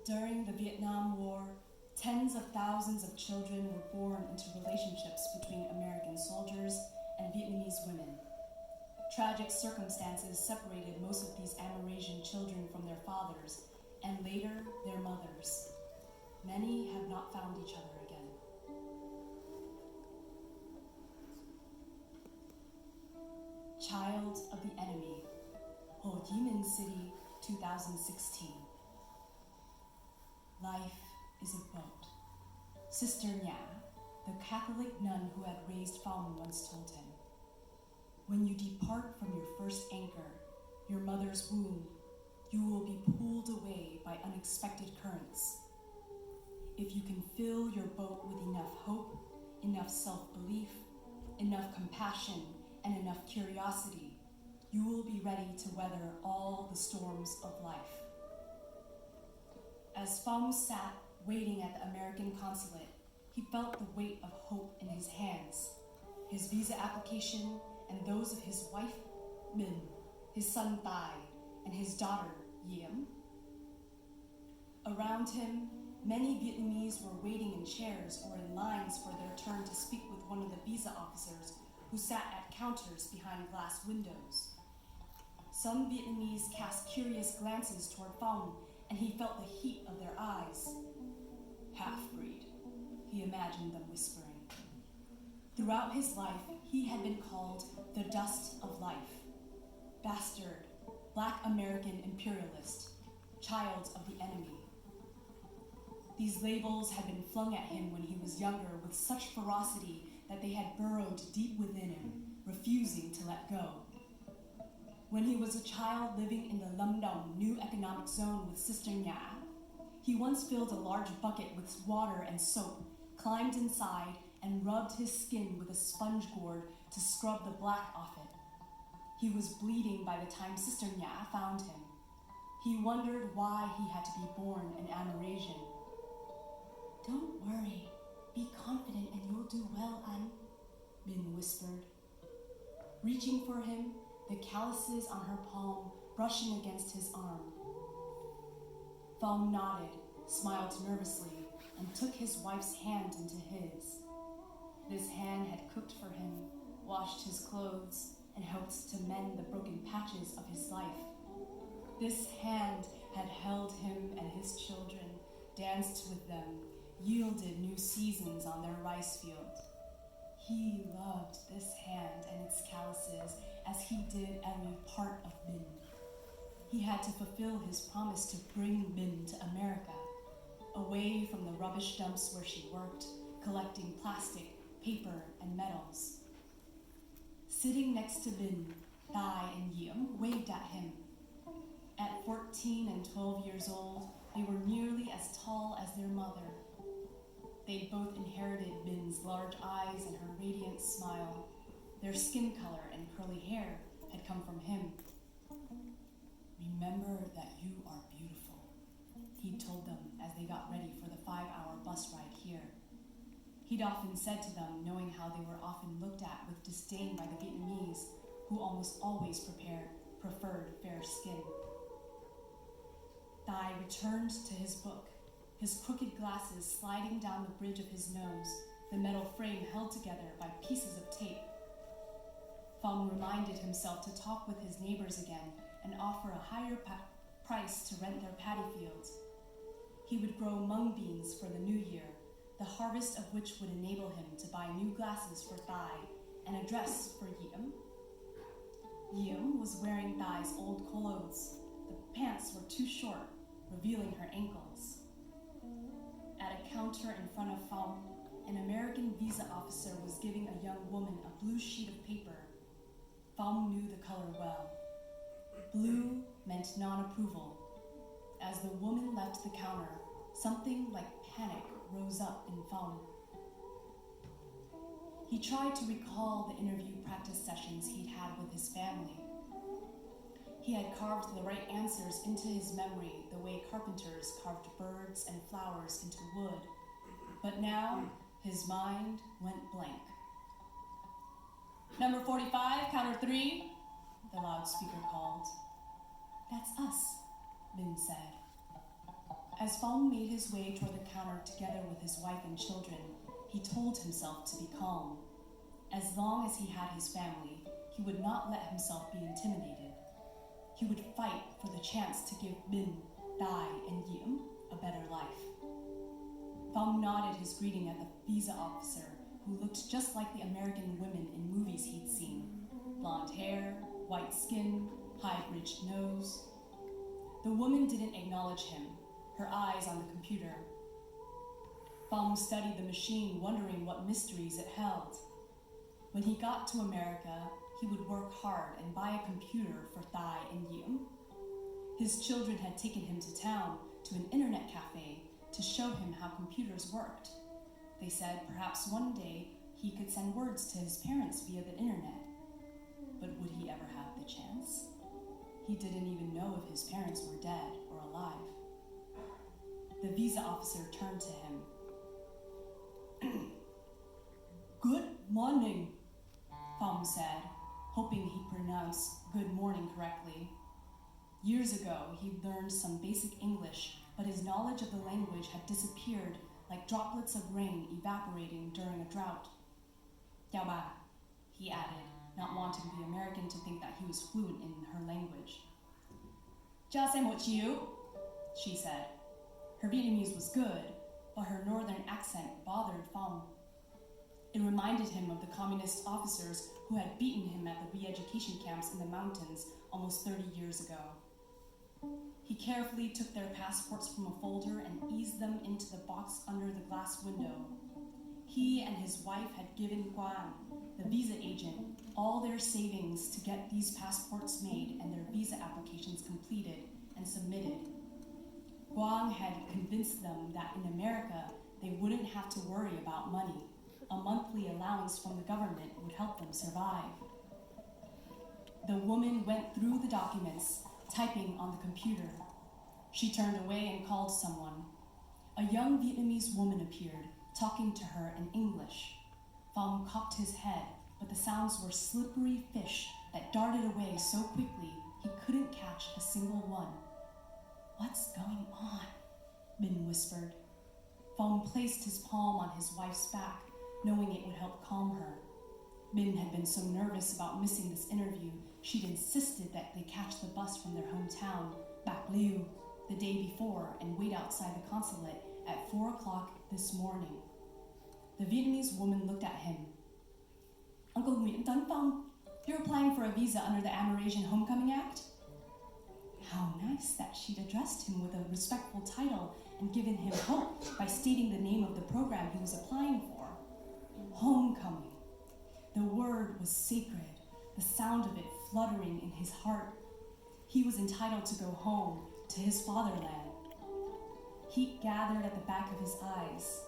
During the Vietnam War, tens of thousands of children were born into relationships between American soldiers and Vietnamese women. Tragic circumstances separated most of these Amerasian children from their fathers, and later their mothers. Many have not found each other again. Child of the Enemy, Ho Chi Minh City, 2016. Life is a boat. Sister Nha, the Catholic nun who had raised Phong, once told him, when you depart from your first anchor, your mother's womb, you will be pulled away by unexpected currents. If you can fill your boat with enough hope, enough self-belief, enough compassion, and enough curiosity, you will be ready to weather all the storms of life. As Phong sat waiting at the American consulate, he felt the weight of hope in his hands. His visa application and those of his wife, Minh, his son Thai, and his daughter, Yiem. Around him, many Vietnamese were waiting in chairs or in lines for their turn to speak with one of the visa officers who sat at counters behind glass windows. Some Vietnamese cast curious glances toward Phong, and he felt the heat of their eyes. Half-breed, he imagined them whispering. Throughout his life, he had been called the dust of life, bastard, Black American imperialist, child of the enemy. These labels had been flung at him when he was younger with such ferocity that they had burrowed deep within him, refusing to let go. When he was a child living in the Lâm Đồng New Economic Zone with Sister Nha, he once filled a large bucket with water and soap, climbed inside, and rubbed his skin with a sponge gourd to scrub the black off it. He was bleeding by the time Sister Nha found him. He wondered why he had to be born an Amerasian. Don't worry, be confident and you'll do well, Anh, Minh whispered. Reaching for him, the calluses on her palm brushing against his arm. Phong nodded, smiled nervously, and took his wife's hand into his. This hand had cooked for him, washed his clothes, and helped to mend the broken patches of his life. This hand had held him and his children, danced with them, yielded new seasons on their rice field. He loved this hand and its calluses as he did every part of Minh. He had to fulfill his promise to bring Minh to America, away from the rubbish dumps where she worked, collecting plastic, paper, and metals. Sitting next to Minh, Thai and Yiem waved at him. At 14 and 12 years old, they were nearly as tall as their mother. They'd both inherited Minh's large eyes and her radiant smile. Their skin color and curly hair had come from him. Remember that you are beautiful, he told them as they got ready for the 5-hour bus ride here. He'd often said to them, knowing how they were often looked at with disdain by the Vietnamese, who almost always preferred fair skin. Thai returned to his book, his crooked glasses sliding down the bridge of his nose, the metal frame held together by pieces of tape. Phong reminded himself to talk with his neighbors again and offer a higher price to rent their paddy fields. He would grow mung beans for the new year, the harvest of which would enable him to buy new glasses for Thai and a dress for Yiem. Yiem was wearing Thai's old clothes. The pants were too short, revealing her ankles. At a counter in front of Phong, an American visa officer was giving a young woman a blue sheet of paper. Phong knew the color well. Blue meant non-approval. As the woman left the counter, something like panic rose up in Phong. He tried to recall the interview practice sessions he'd had with his family. He had carved the right answers into his memory the way carpenters carved birds and flowers into wood. But now, his mind went blank. Number 45, counter 3, the loudspeaker called. That's us, Minh said. As Phong made his way toward the counter together with his wife and children, he told himself to be calm. As long as he had his family, he would not let himself be intimidated. He would fight for the chance to give Min, Dai, and Yim a better life. Phong nodded his greeting at the visa officer, who looked just like the American women in movies he'd seen. Blonde hair, white skin, high-bridged nose. The woman didn't acknowledge him, her eyes on the computer. Phong studied the machine, wondering what mysteries it held. When he got to America, he would work hard and buy a computer for Thai and Yim. His children had taken him to town to an internet cafe to show him how computers worked. They said perhaps one day he could send words to his parents via the internet. But would he ever have the chance? He didn't even know if his parents were dead or alive. The visa officer turned to him. "Good morning," Phong said, hoping he pronounced good morning correctly. Years ago, he'd learned some basic English, but his knowledge of the language had disappeared like droplets of rain evaporating during a drought. "Yao ba," he added, not wanting the American to think that he was fluent in her language. "Jia sem what you," she said. Her Vietnamese was good, but her northern accent bothered Phong. It reminded him of the communist officers who had beaten him at the re-education camps in the mountains almost 30 years ago. He carefully took their passports from a folder and eased them into the box under the glass window. He and his wife had given Quyen, the visa agent, all their savings to get these passports made and their visa applications completed and submitted. Quyen had convinced them that in America, they wouldn't have to worry about money. A monthly allowance from the government would help them survive. The woman went through the documents, typing on the computer. She turned away and called someone. A young Vietnamese woman appeared, talking to her in English. Phong cocked his head, but the sounds were slippery fish that darted away so quickly he couldn't catch a single one. "What's going on?" Min whispered. Phong placed his palm on his wife's back, knowing it would help calm her. Min had been so nervous about missing this interview, she'd insisted that they catch the bus from their hometown, Bac Liu, the day before and wait outside the consulate at 4 o'clock this morning. The Vietnamese woman looked at him. "Uncle Nguyen Tân Phong, you're applying for a visa under the Amerasian Homecoming Act?" How nice that she'd addressed him with a respectful title and given him hope by stating the name of the program he was applying for. Homecoming. The word was sacred, the sound of it fluttering in his heart. He was entitled to go home, to his fatherland. Heat gathered at the back of his eyes.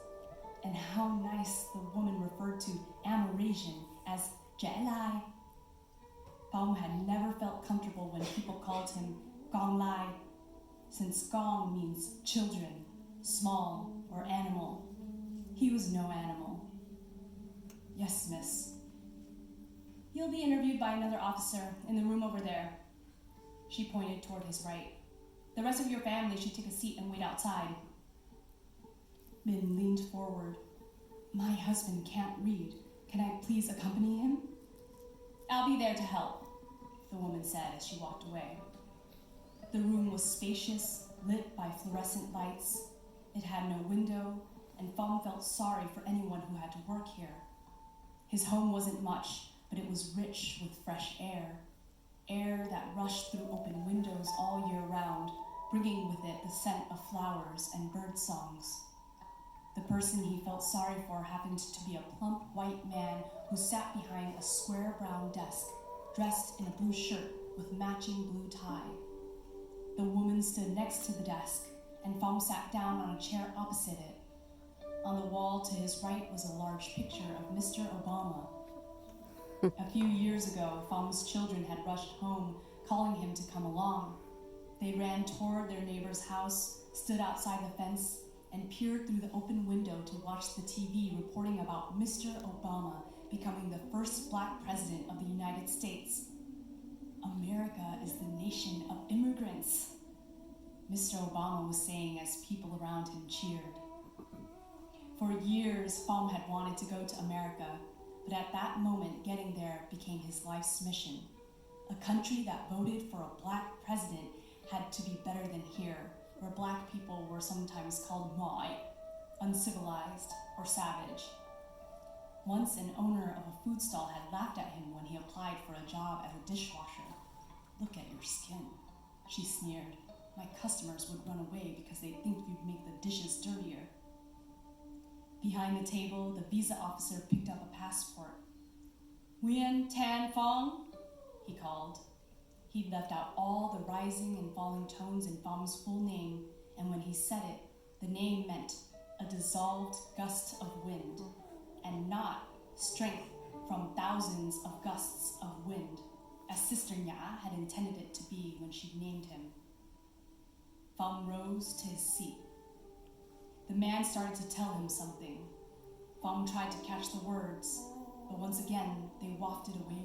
And how nice the woman referred to Amerasian as Trẻ Lai. Phong had never felt comfortable when people called him Gong Lai, since Gong means children, small, or animal. He was no animal. "Yes, miss." "You'll be interviewed by another officer in the room over there." She pointed toward his right. "The rest of your family should take a seat and wait outside." Min leaned forward. "My husband can't read. Can I please accompany him?" "I'll be there to help," the woman said as she walked away. The room was spacious, lit by fluorescent lights. It had no window, and Phong felt sorry for anyone who had to work here. His home wasn't much, but it was rich with fresh air that rushed through open windows all year round, bringing with it the scent of flowers and bird songs. The person he felt sorry for happened to be a plump white man who sat behind a square brown desk, dressed in a blue shirt with matching blue tie. The woman stood next to the desk, and Phong sat down on a chair opposite it. On the wall to his right was a large picture of Mr. Obama. A few years ago, Phong's children had rushed home, calling him to come along. They ran toward their neighbor's house, stood outside the fence, and peered through the open window to watch the TV reporting about Mr. Obama becoming the first black president of the United States. America is the nation of immigrants. Mr. Obama was saying as people around him cheered. For years, Pham had wanted to go to America, but at that moment, getting there became his life's mission. A country that voted for a black president had to be better than here, where black people were sometimes called moi, uncivilized or savage. Once an owner of a food stall had laughed at him when he applied for a job as a dishwasher. "Look at your skin," she sneered. "My customers would run away because they think you'd make the dishes dirtier." Behind the table, the visa officer picked up a passport. "Nguyen Tan Phong," he called. He'd left out all the rising and falling tones in Phom's full name, and when he said it, the name meant a dissolved gust of wind, and not strength from thousands of gusts of wind, as Sister Nha had intended it to be when she named him. Phom rose to his seat. The man started to tell him something. Phom tried to catch the words, but once again they wafted away